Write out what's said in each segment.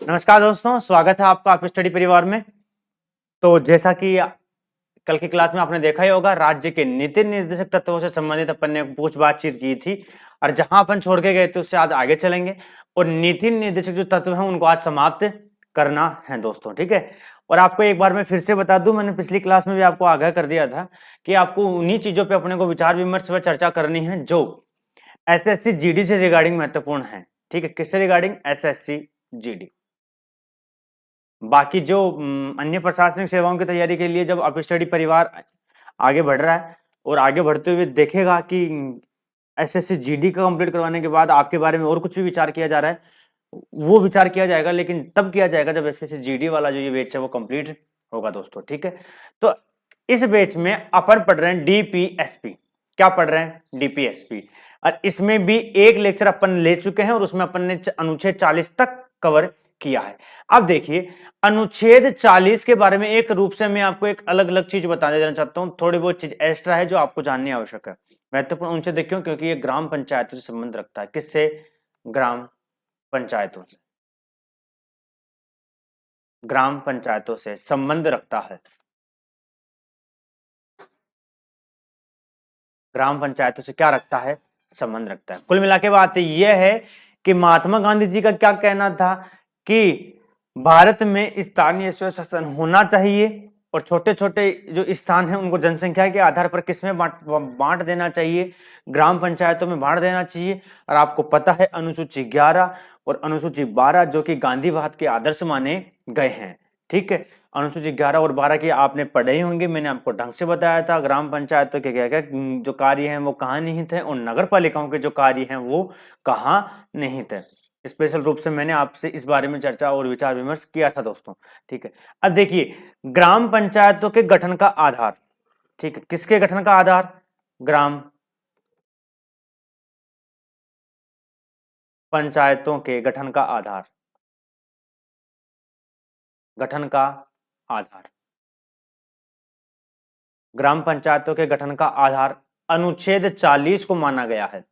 नमस्कार दोस्तों, स्वागत है आपका आप स्टडी परिवार में। तो जैसा कि कल की क्लास में आपने देखा ही होगा, राज्य के नीति निर्देशक तत्वों से संबंधित अपन ने कुछ बातचीत की थी और जहां अपन छोड़ के गए थे उससे आज आगे चलेंगे और नीति निर्देशक जो तत्व हैं उनको आज समाप्त करना है दोस्तों, ठीक है। और आपको एक बार मैं फिर से बता दूं, मैंने पिछली क्लास में भी आपको आगाह कर दिया था कि आपको उन्हीं चीजों पे अपने को विचार विमर्श व चर्चा करनी है जो एसएससी जीडी से रिगार्डिंग महत्वपूर्ण है, ठीक है। किससे रिगार्डिंग? SSC GD. बाकी जो अन्य प्रशासनिक सेवाओं की तैयारी के लिए जब अप स्टडी परिवार आगे बढ़ रहा है और आगे बढ़ते हुए देखेगा कि एसएससी जीडी का कंप्लीट करवाने के बाद आपके बारे में और कुछ भी विचार किया जा रहा है, वो विचार किया जाएगा, लेकिन तब किया जाएगा जब एसएससी जीडी वाला जो ये बैच है वो कंप्लीट होगा दोस्तों, ठीक है। तो इस बैच में अपन पढ़ रहे हैं डीपीएसपी। क्या पढ़ रहे हैं? डीपीएसपी। और इसमें भी एक लेक्चर अपन ले चुके हैं और उसमें अपन ने अनुच्छेद 40 तक कवर किया है। अब देखिए, अनुच्छेद 40 के बारे में एक रूप से मैं आपको एक अलग अलग चीज बता देना चाहता हूं, थोड़ी बहुत चीज एक्स्ट्रा है जो आपको जाननी आवश्यक है। महत्वपूर्ण अनुच्छेद क्यों? क्योंकि ये ग्राम पंचायतों से संबंध रखता है। किससे? ग्राम पंचायतों से। ग्राम पंचायतों से संबंध रखता है। ग्राम पंचायतों से क्या रखता है? संबंध रखता है। कुल मिला के बात यह है कि महात्मा गांधी जी का क्या कहना था कि भारत में स्थानीय स्वशासन होना चाहिए और छोटे छोटे जो स्थान है उनको जनसंख्या के आधार पर किसमें बांट देना चाहिए? ग्राम पंचायतों में बांट देना चाहिए। और आपको पता है अनुसूची 11 और अनुसूची 12 जो कि गांधीवाद के आदर्श माने गए हैं, ठीक है। अनुसूची 11 और 12 की आपने पढ़े ही होंगे, मैंने आपको ढंग से बताया था। ग्राम पंचायतों के क्या क्या जो कार्य हैं वो कहाँ निहित है और नगर पालिकाओं के जो कार्य हैं वो कहाँ निहित है। स्पेशल रूप से मैंने आपसे इस बारे में चर्चा और विचार विमर्श किया था दोस्तों, ठीक है। अब देखिए, ग्राम पंचायतों के गठन का आधार, ठीक है। किसके गठन का आधार? ग्राम पंचायतों के गठन का आधार। गठन का आधार, ग्राम पंचायतों के गठन का आधार अनुच्छेद 40 को माना गया है।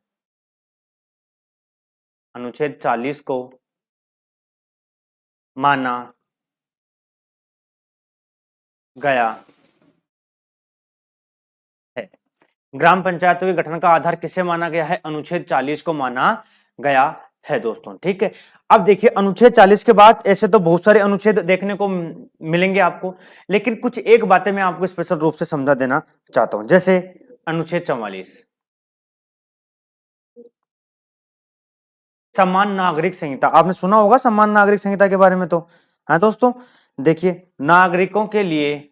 अनुच्छेद 40 को माना गया है। ग्राम पंचायतों के गठन का आधार किसे माना गया है? अनुच्छेद 40 को माना गया है दोस्तों, ठीक है। अब देखिए, अनुच्छेद 40 के बाद ऐसे तो बहुत सारे अनुच्छेद देखने को मिलेंगे आपको, लेकिन कुछ एक बातें मैं आपको स्पेशल रूप से समझा देना चाहता हूं। जैसे अनुच्छेद 44 समान नागरिक संहिता, आपने सुना होगा समान नागरिक संहिता के बारे में तो, हाँ दोस्तों। देखिए, नागरिकों के लिए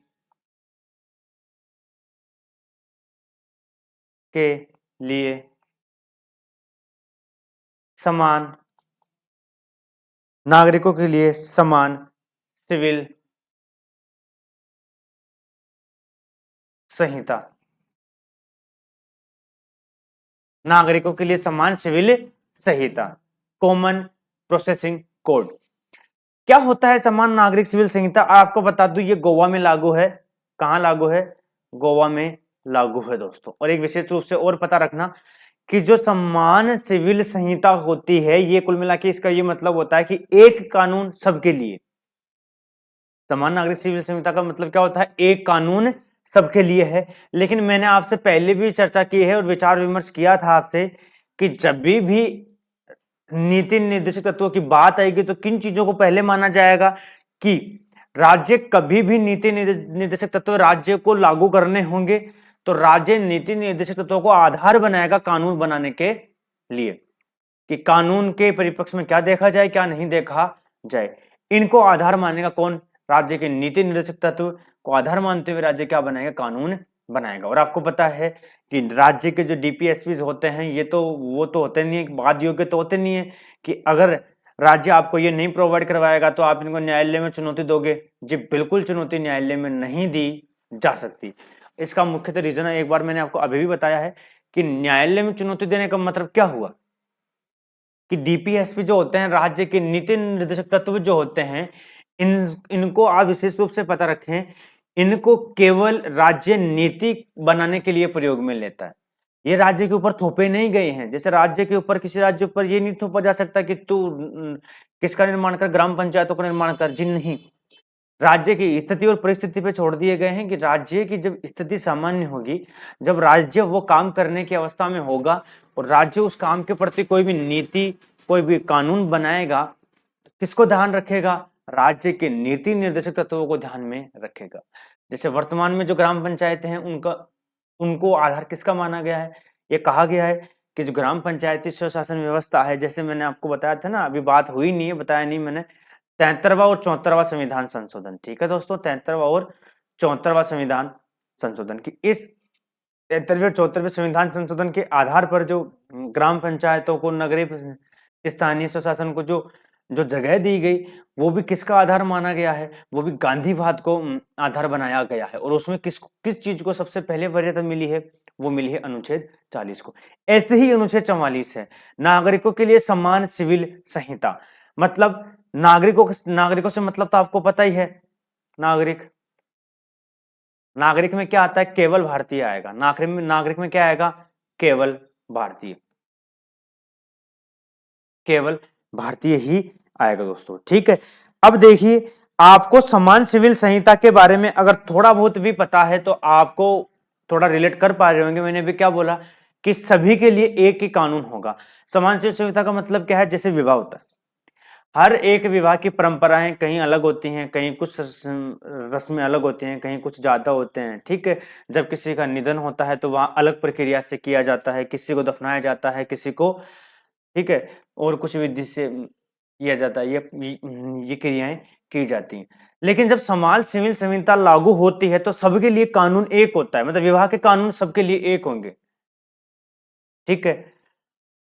समान, नागरिकों के लिए समान सिविल संहिता, नागरिकों के लिए समान सिविल संहिता, कॉमन प्रोसेसिंग कोड। क्या होता है समान नागरिक सिविल संहिता? आपको बता दूं, ये गोवा में लागू है। कहां लागू है? गोवा में लागू है दोस्तों। और एक विशेष रूप से और पता रखना कि जो समान सिविल संहिता होती है, ये कुल मिला के इसका ये मतलब होता है कि एक कानून सबके लिए। समान नागरिक सिविल संहिता का मतलब क्या होता है? एक कानून सबके लिए है। लेकिन मैंने आपसे पहले भी चर्चा की है और विचार विमर्श किया था आपसे कि जब भी नीति निर्देशक तत्वों की बात आएगी तो किन चीजों को पहले माना जाएगा कि राज्य कभी भी नीति निर्देशक तत्व राज्य को लागू करने होंगे तो राज्य नीति निर्देशक तत्वों को आधार बनाएगा कानून बनाने के लिए, कि कानून के परिप्रेक्ष्य में क्या देखा जाए क्या नहीं देखा जाए। इनको आधार मानेगा कौन? राज्य के नीति निर्देशक तत्व को आधार मानते हुए राज्य क्या बनाएगा? कानून बनाएगा। और आपको पता है कि राज्य के जो डीपीएसपी होते हैं ये तो वो तो होते नहीं है, बाद योग्य तो होते नहीं है कि अगर राज्य आपको ये नहीं प्रोवाइड करवाएगा तो आप इनको न्यायालय में चुनौती दोगे। जी बिल्कुल, चुनौती न्यायालय में नहीं दी जा सकती। इसका मुख्यतः रीजन है, एक बार मैंने आपको अभी भी बताया है कि न्यायालय में चुनौती देने का मतलब क्या हुआ कि डीपीएसपी जो होते हैं, राज्य के नीति निर्देशक तत्व जो होते हैं, इनको आप विशेष रूप से पता रखें, इनको केवल राज्य नीति बनाने के लिए प्रयोग में लेता है। ये राज्य के ऊपर थोपे नहीं गए हैं। जैसे राज्य के ऊपर किसी राज्य ऊपर ये नहीं थोपा जा सकता कि तू किसका निर्माण कर? ग्राम पंचायतों का निर्माण कर? जी नहीं, राज्य की स्थिति और परिस्थिति पे छोड़ दिए गए हैं कि राज्य की जब स्थिति सामान्य होगी, जब राज्य वो काम करने की अवस्था में होगा और राज्य उस काम के प्रति कोई भी नीति, कोई भी कानून बनाएगा, किसको ध्यान रखेगा? राज्य के नीति निर्देशक तत्वों को ध्यान में रखेगा। जैसे वर्तमान में जो ग्राम पंचायतें हैं उनको आधार किसका माना गया है? ये कहा गया है कि जो ग्राम पंचायती स्वशासन व्यवस्था है, जैसे मैंने आपको बताया था ना, अभी बात हुई नहीं है, बताया नहीं मैंने, 73वां और 74वां संविधान संशोधन। ठीक है दोस्तों, 73वां और 74वां संविधान संशोधन की इस 73वें और 74वें संविधान संशोधन के आधार पर जो ग्राम पंचायतों को, नगरीय स्थानीय स्वशासन को जो जो जगह दी गई, वो भी किसका आधार माना गया है? वो भी गांधीवाद को आधार बनाया गया है। और उसमें किस चीज को सबसे पहले वरीयता मिली है? वो मिली है अनुच्छेद 40 को। ऐसे ही अनुच्छेद 44 है, नागरिकों के लिए समान सिविल संहिता। मतलब नागरिकों से मतलब तो आपको पता ही है, नागरिक में क्या आता है? केवल भारतीय आएगा। नागरिक में क्या आएगा? केवल भारतीय, केवल भारतीय ही आएगा दोस्तों। ठीक है, अब देखिए, आपको समान सिविल संहिता के बारे में अगर थोड़ा बहुत भी पता है तो आपको थोड़ा रिलेट कर पा रहे होंगे। मैंने भी क्या बोला कि सभी के लिए एक ही कानून होगा। समान सिविल संहिता का मतलब क्या है? जैसे विवाह होता है, हर एक विवाह की परंपराएं कहीं अलग होती हैं, कहीं कुछ रस्में अलग होती हैं, कहीं कुछ ज्यादा होते हैं। ठीक है, जब किसी का निधन होता है तो वहां अलग प्रक्रिया से किया जाता है, किसी को दफनाया जाता है, किसी को, ठीक है, और कुछ विधि से किया जाता है, ये क्रियाएं की जाती हैं। लेकिन जब समान सिविल संहिता लागू होती है तो सबके लिए कानून एक होता है, मतलब विवाह के कानून सबके लिए एक होंगे। ठीक है,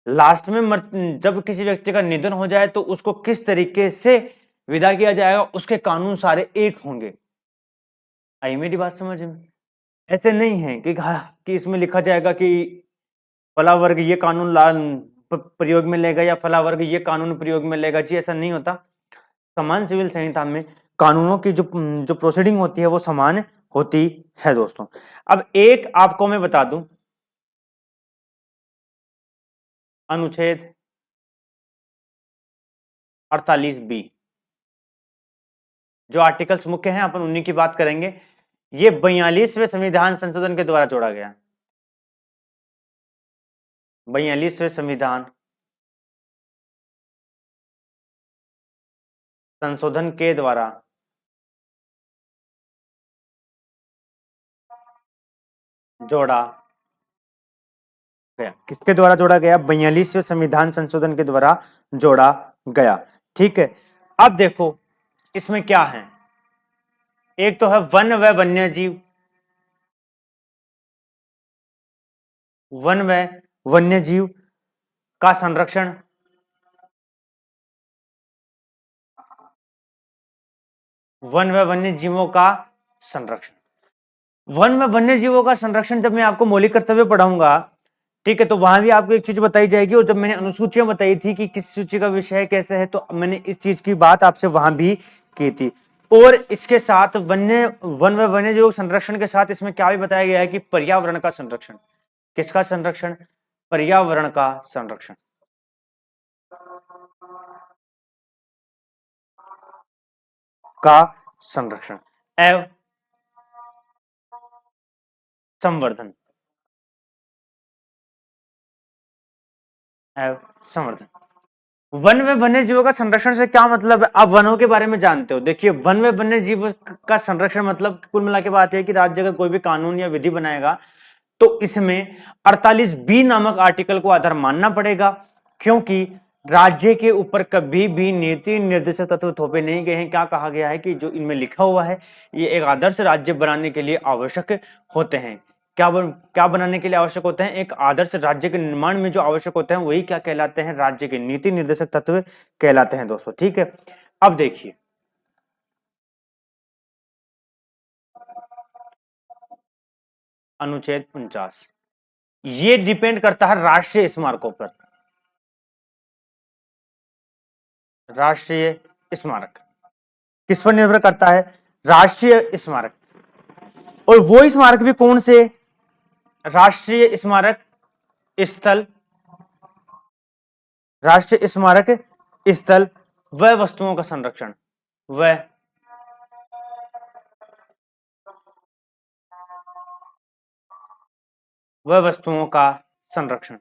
लास्ट में जब किसी व्यक्ति का निधन हो जाए तो उसको किस तरीके से विदा किया जाएगा, उसके कानून सारे एक होंगे। आई मेरी बात समझ में? ऐसे नहीं है कि इसमें लिखा जाएगा कि फला वर्ग ये कानून प्रयोग में लेगा या फला वर्ग ये कानून प्रयोग में लेगा। जी ऐसा नहीं होता। समान सिविल संहिता में कानूनों की जो प्रोसीडिंग होती है वो समान होती है दोस्तों। अब एक आपको मैं बता दूं, अनुच्छेद 48B, जो आर्टिकल्स मुख्य हैं अपन उन्हीं की बात करेंगे। ये 42वें संविधान संशोधन के द्वारा जोड़ा गया। 42वें संविधान संशोधन के द्वारा जोड़ा गया। किसके द्वारा जोड़ा गया? 42वें संविधान संशोधन के द्वारा जोड़ा गया। ठीक है, अब देखो इसमें क्या है। एक तो है वन व वन्य जीव, वन व वन्य जीव का संरक्षण, वन व वन्य जीवों का संरक्षण। वन व वन्य जीवों का संरक्षण जब मैं आपको मौलिक कर्तव्य पढ़ाऊंगा, ठीक है, तो वहां भी आपको एक चीज बताई जाएगी। और जब मैंने अनुसूचियां बताई थी कि किस सूची का विषय कैसे है, तो मैंने इस चीज की बात आपसे वहां भी की थी। और इसके साथ वन व वन्य जीव संरक्षण के साथ इसमें क्या भी बताया गया है कि पर्यावरण का संरक्षण। किसका संरक्षण? पर्यावरण का संरक्षण। का संरक्षण एवं संवर्धन, एवं संवर्धन। वन में वन्य जीवों का संरक्षण से क्या मतलब है? आप वनों के बारे में जानते हो। देखिए, वन में वन्य जीव का संरक्षण मतलब कुल मिला के बात है कि राज्य अगर कोई भी कानून या विधि बनाएगा तो इसमें 48B नामक आर्टिकल को आधार मानना पड़ेगा, क्योंकि राज्य के ऊपर कभी भी नीति निर्देशक तत्व थोपे नहीं गए हैं। क्या कहा गया है कि जो इनमें लिखा हुआ है ये एक आदर्श राज्य बनाने के लिए आवश्यक होते हैं। क्या बनाने के लिए आवश्यक होते हैं? एक आदर्श राज्य के निर्माण में जो आवश्यक होते हैं वही क्या कहलाते हैं? राज्य के नीति निर्देशक तत्व कहलाते हैं दोस्तों। ठीक है, अब देखिए, अनुच्छेद 49 ये डिपेंड करता है राष्ट्रीय स्मारकों पर। राष्ट्रीय स्मारक किस पर निर्भर करता है? राष्ट्रीय स्मारक। और वो स्मारक भी कौन से? राष्ट्रीय स्मारक स्थल, राष्ट्रीय स्मारक स्थल वह वस्तुओं का संरक्षण, वह वस्तुओं का संरक्षण।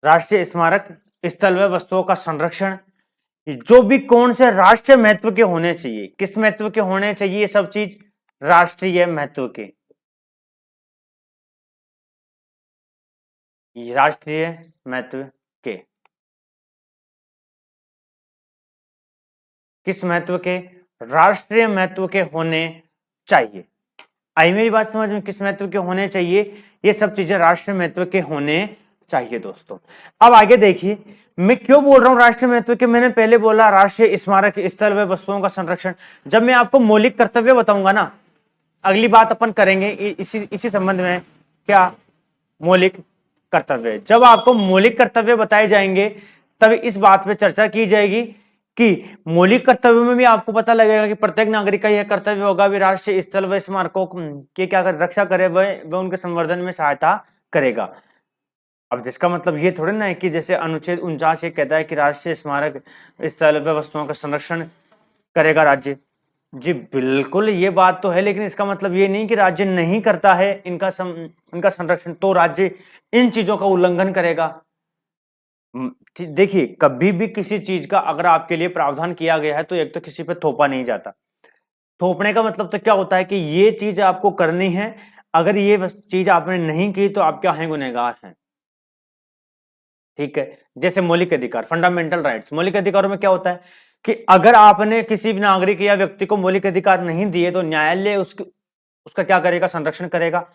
राष्ट्रीय स्मारक स्थल व वस्तुओं का संरक्षण, जो भी कौन से राष्ट्रीय महत्व के होने चाहिए, किस महत्व के होने चाहिए ये सब चीज, राष्ट्रीय महत्व के, राष्ट्रीय महत्व के, किस महत्व के, राष्ट्रीय महत्व के होने चाहिए। आई मेरी बात समझ में, किस महत्व के होने चाहिए, ये सब चीजें राष्ट्रीय महत्व के होने चाहिए दोस्तों। अब आगे देखिए, मैं क्यों बोल रहा हूं राष्ट्रीय महत्व के, मैंने पहले बोला राष्ट्रीय स्मारक स्थल व वस्तुओं का संरक्षण। जब मैं आपको मौलिक कर्तव्य बताऊंगा ना, अगली बात अपन करेंगे इसी संबंध में, क्या मौलिक कर्तव्य। जब आपको मौलिक कर्तव्य बताए जाएंगे तब इस बात पे चर्चा की जाएगी कि मौलिक कर्तव्य में भी आपको पता लगेगा कि प्रत्येक नागरिक का यह कर्तव्य होगा भी राष्ट्रीय स्थल व स्मारकों की क्या कर रक्षा करे, वह उनके संवर्धन में सहायता करेगा। अब जिसका मतलब ये थोड़ी ना है कि जैसे अनुच्छेद 49 ये कहता है कि राष्ट्रीय स्मारक स्थल व वस्तुओं का संरक्षण करेगा राज्य। जी बिल्कुल ये बात तो है, लेकिन इसका मतलब ये नहीं कि राज्य नहीं करता है इनका संरक्षण तो राज्य इन चीजों का उल्लंघन करेगा। देखिए कभी भी किसी चीज का अगर आपके लिए प्रावधान किया गया है तो एक तो किसी पे थोपा नहीं जाता। थोपने का मतलब तो क्या होता है कि ये चीज आपको करनी है, अगर ये चीज आपने नहीं की तो आप क्या हैं, गुनहगार हैं। ठीक है, जैसे मौलिक अधिकार, फंडामेंटल राइट्स, मौलिक अधिकारों में क्या होता है कि अगर आपने किसी भी नागरिक या व्यक्ति को मौलिक अधिकार नहीं दिए तो न्यायालय उसका क्या करेगा, संरक्षण करेगा।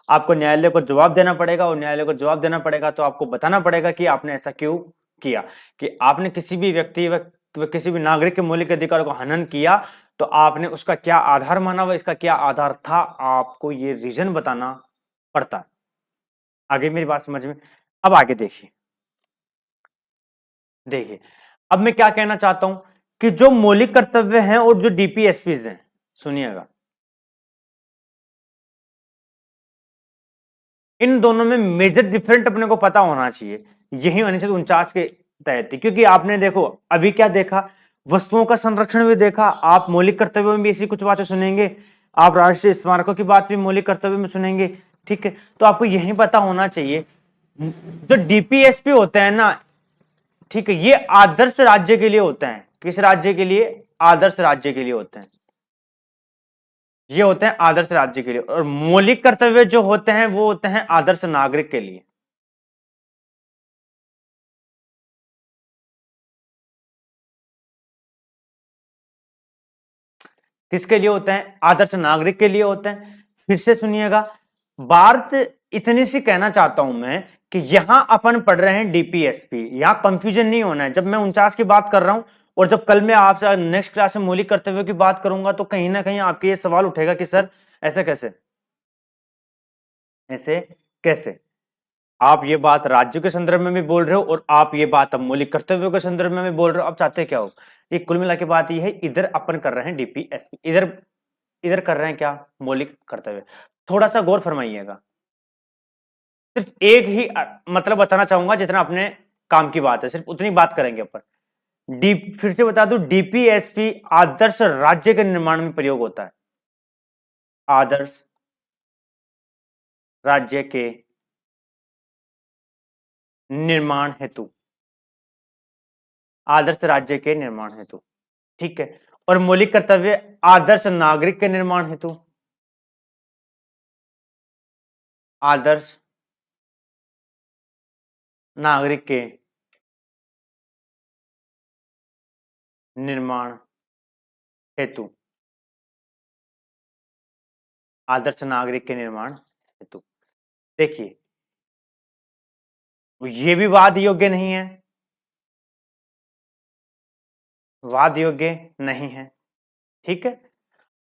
आपको न्यायालय को जवाब देना पड़ेगा, और न्यायालय को जवाब देना पड़ेगा तो आपको बताना पड़ेगा कि आपने ऐसा क्यों किया, कि आपने किसी भी व्यक्ति व किसी भी नागरिक के मौलिक अधिकारों को हनन किया तो आपने उसका क्या आधार माना व इसका क्या आधार था, आपको ये रीजन बताना पड़ता है। आगे मेरी बात समझ में। अब आगे देखिए, देखिए अब मैं क्या कहना चाहता हूं कि जो मौलिक कर्तव्य हैं और जो डीपीएसपीज हैं, सुनिएगा, इन दोनों में मेजर डिफरेंट अपने को पता होना चाहिए, यही अनुच्छेद 49 के तहत। क्योंकि आपने देखो अभी क्या देखा, वस्तुओं का संरक्षण भी देखा, आप मौलिक कर्तव्यों में भी ऐसी कुछ बातें सुनेंगे, आप राष्ट्रीय स्मारकों की बात भी मौलिक कर्तव्य में सुनेंगे। ठीक है, तो आपको यही पता होना चाहिए जो डीपीएसपी होते हैं ना, ठीक है, ये आदर्श राज्य के लिए होते हैं। किस राज्य के लिए, आदर्श राज्य के लिए होते हैं, ये होते हैं आदर्श राज्य के लिए। और मौलिक कर्तव्य जो होते हैं वो होते हैं आदर्श नागरिक के लिए। किसके लिए होते हैं, आदर्श नागरिक के लिए होते हैं। फिर से सुनिएगा, बात इतनी सी कहना चाहता हूं मैं कि यहां अपन पढ़ रहे हैं डीपीएसपी, यहां कंफ्यूजन नहीं होना है। जब मैं 49 की बात कर रहा हूं और जब कल मैं आपसे नेक्स्ट क्लास में मौलिक कर्तव्यों की बात करूंगा तो कहीं ना कहीं आपके ये सवाल उठेगा कि सर ऐसे कैसे, ऐसे कैसे, आप ये बात राज्य के संदर्भ में भी बोल रहे हो और आप ये बात अब मौलिक कर्तव्यों के संदर्भ में भी बोल रहे हो, अब चाहते क्या हो। ये कुल मिला के बात ये है, इधर अपन कर रहे हैं डीपीएसपी, इधर इधर कर रहे हैं क्या, मौलिक कर्तव्य। थोड़ा सा गौर फरमाइएगा, सिर्फ एक ही मतलब बताना चाहूंगा, जितना अपने काम की बात है सिर्फ उतनी बात करेंगे अपन। डी फिर से बता दूं, डीपीएसपी आदर्श राज्य के निर्माण में प्रयोग होता है, आदर्श राज्य के निर्माण हेतु, आदर्श राज्य के निर्माण हेतु। ठीक है, और मौलिक कर्तव्य आदर्श नागरिक के निर्माण हेतु, आदर्श नागरिक के निर्माण हेतु, आदर्श नागरिक के निर्माण हेतु। देखिए ये भी वाद योग्य नहीं है, वाद योग्य नहीं है। ठीक है,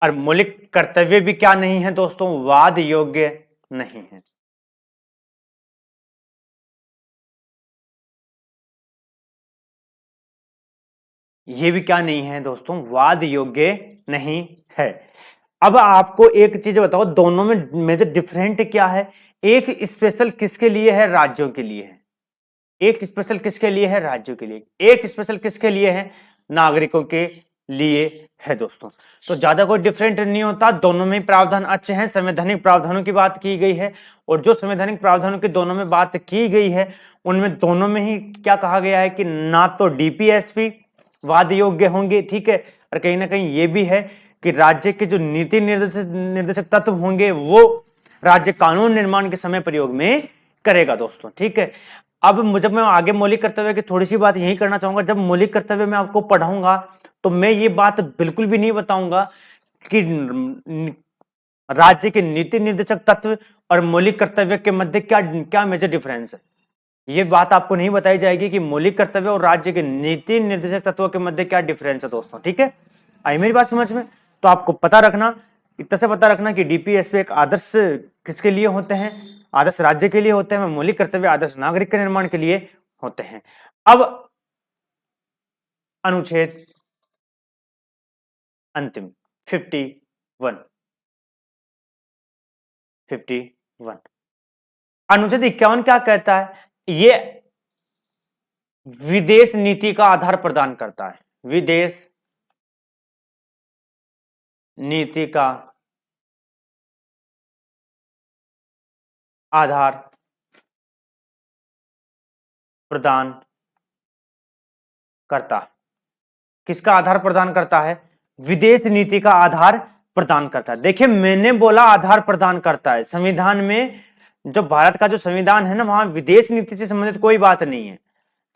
और मौलिक कर्तव्य भी क्या नहीं है दोस्तों, वाद योग्य नहीं है। ये भी क्या नहीं है दोस्तों, वाद योग्य नहीं है। अब आपको एक चीज बताओ, दोनों में मेजर डिफरेंट क्या है, एक स्पेशल किसके लिए है, राज्यों के लिए है, एक स्पेशल किसके लिए है? राज्यों के लिए। एक स्पेशल किसके लिए है? नागरिकों के लिए है दोस्तों। तो ज्यादा कोई डिफरेंट नहीं होता, दोनों में प्रावधान अच्छे हैं। संवैधानिक प्रावधानों की बात की गई है, और जो संवैधानिक प्रावधानों की दोनों में बात की गई है उनमें दोनों में ही क्या कहा गया है कि ना तो डीपीएसपी वाद योग्य होंगे, ठीक है, और कहीं ना कहीं ये भी है कि राज्य के जो नीति निर्देशक तत्व होंगे वो राज्य कानून निर्माण के समय प्रयोग में करेगा दोस्तों, ठीक है। अब जब मैं आगे मौलिक कर्तव्य की थोड़ी सी बात यही करना चाहूंगा, जब मौलिक कर्तव्य मैं आपको पढ़ाऊंगा तो मैं ये बात बिल्कुल भी नहीं बताऊंगा कि राज्य के नीति निर्देशक तत्व और मौलिक कर्तव्य के मध्य क्या क्या मेजर डिफरेंस है। ये बात आपको नहीं बताई जाएगी कि मौलिक कर्तव्य और राज्य के नीति निर्देशक तत्वों के मध्य क्या डिफरेंस है दोस्तों, ठीक है। आई मेरी बात समझ में? तो आपको पता रखना, इतना से पता रखना कि डीपीएसपी एक आदर्श किसके लिए होते हैं? आदर्श राज्य के लिए होते हैं। मौलिक कर्तव्य आदर्श नागरिक के निर्माण के लिए होते हैं। अब अनुच्छेद अंतिम 51 अनुच्छेद 51 क्या कहता है? ये विदेश नीति का आधार प्रदान करता है। विदेश नीति का आधार प्रदान करता है। किसका आधार प्रदान करता है? विदेश नीति का आधार प्रदान करता है। देखिए मैंने बोला आधार प्रदान करता है। संविधान में, जो भारत का जो संविधान है ना, वहां विदेश नीति से संबंधित कोई बात नहीं है।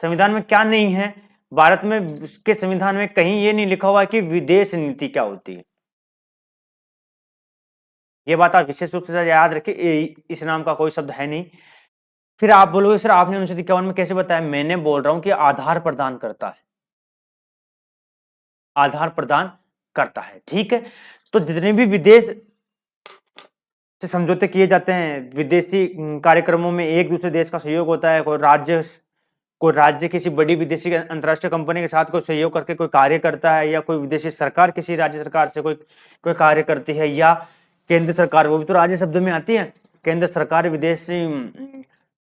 संविधान में क्या नहीं है? भारत में के संविधान में कहीं ये नहीं लिखा हुआ कि विदेश नीति क्या होती है। ये बात आप विशेष रूप से याद रखिए, इस नाम का कोई शब्द है नहीं। फिर आप बोलोगे सर आपने अनुच्छेद 51 में कैसे बताया? मैंने बोल रहा हूं कि आधार प्रदान करता है, आधार प्रदान करता है, ठीक है। तो जितने भी विदेश से समझौते किए जाते हैं, विदेशी कार्यक्रमों में एक दूसरे देश का सहयोग होता है। कोई राज्य किसी बड़ी विदेशी अंतर्राष्ट्रीय कंपनी के साथ कोई सहयोग करके कोई कार्य करता है, या कोई विदेशी सरकार किसी राज्य सरकार से कोई कार्य करती है, या केंद्र सरकार, वो भी तो राज्य शब्द में आती है, केंद्र सरकार विदेशी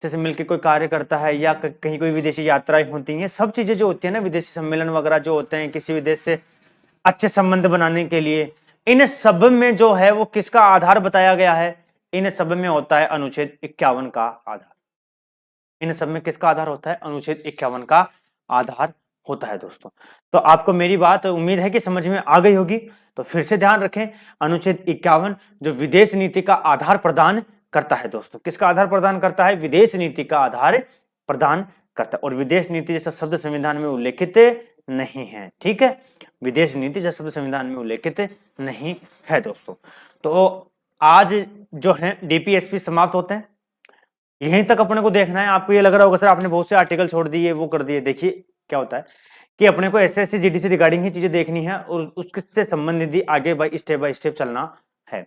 से मिलकर कोई कार्य करता है, या कहीं कोई विदेशी यात्राएं होती हैं। सब चीजें जो होती है ना, विदेशी सम्मेलन वगैरह जो होते हैं किसी विदेश से अच्छे संबंध बनाने के लिए, इन सब में जो है वो किसका आधार बताया गया है? इन सब में होता है अनुच्छेद 51 का आधार। इन सब में किसका आधार होता है? अनुच्छेद 51 का आधार होता है दोस्तों। तो आपको मेरी बात उम्मीद है कि समझ में आ गई होगी। तो फिर से ध्यान रखें, अनुच्छेद 51 जो विदेश नीति का आधार प्रदान करता है दोस्तों। किसका आधार प्रदान करता है? विदेश नीति का आधार प्रदान करता है। और विदेश नीति जैसा शब्द संविधान में उल्लेखित नहीं है, ठीक है। विदेश नीति जैसा शब्द संविधान में उल्लेखित नहीं है दोस्तों। तो आज जो है डीपीएसपी समाप्त होते हैं। यहीं तक अपने को देखना है। आपको ये लग रहा होगा सर आपने बहुत से आर्टिकल छोड़ दिए, वो कर दिए। देखिए क्या होता है कि अपने को एसएससी जीडी से रिगार्डिंग ही चीजें देखनी है, और उससे संबंधित ही आगे बाय स्टेप चलना है।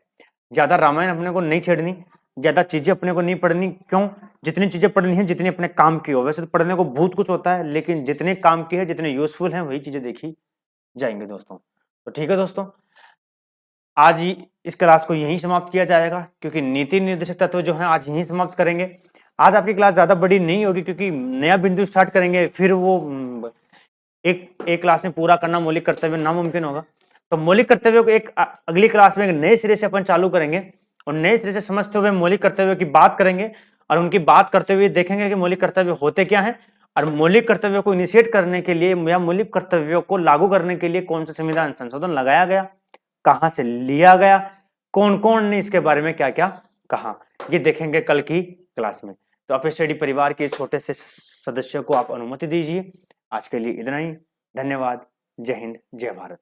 ज्यादा रामायण अपने को नहीं छेड़नी, ज्यादा चीजें अपने को नहीं पढ़नी। क्यों? जितनी चीजें पढ़नी है जितनी अपने काम की हो। वैसे तो पढ़ने को बहुत कुछ होता है, लेकिन जितने काम की है, जितने यूजफुल है, वही चीजें देखी जाएंगे दोस्तों। तो ठीक है दोस्तों, आज ही इस क्लास को यहीं समाप्त किया जाएगा, क्योंकि नीति निर्देशक तत्व जो है आज यहीं समाप्त करेंगे। आज आपकी क्लास ज्यादा बड़ी नहीं होगी, क्योंकि नया बिंदु स्टार्ट करेंगे, फिर वो एक क्लास में पूरा करना मौलिक कर्तव्य नामुमकिन होगा। तो मौलिक कर्तव्य को एक अगली क्लास में नए सिरे से अपन चालू करेंगे, और नए सिरे से समझते हुए मौलिक कर्तव्य की बात करेंगे, और उनकी बात करते हुए देखेंगे कि मौलिक कर्तव्य होते क्या है, और मौलिक कर्तव्य को इनिशिएट करने के लिए या मौलिक कर्तव्यों को लागू करने के लिए कौन सा संविधान संशोधन लगाया गया, कहां से लिया गया, कौन कौन ने इसके बारे में क्या क्या कहा, ये देखेंगे कल की क्लास में। तो अपने स्टडी परिवार के छोटे से सदस्य को आप अनुमति दीजिए। आज के लिए इतना ही। धन्यवाद। जय हिंद, जय भारत।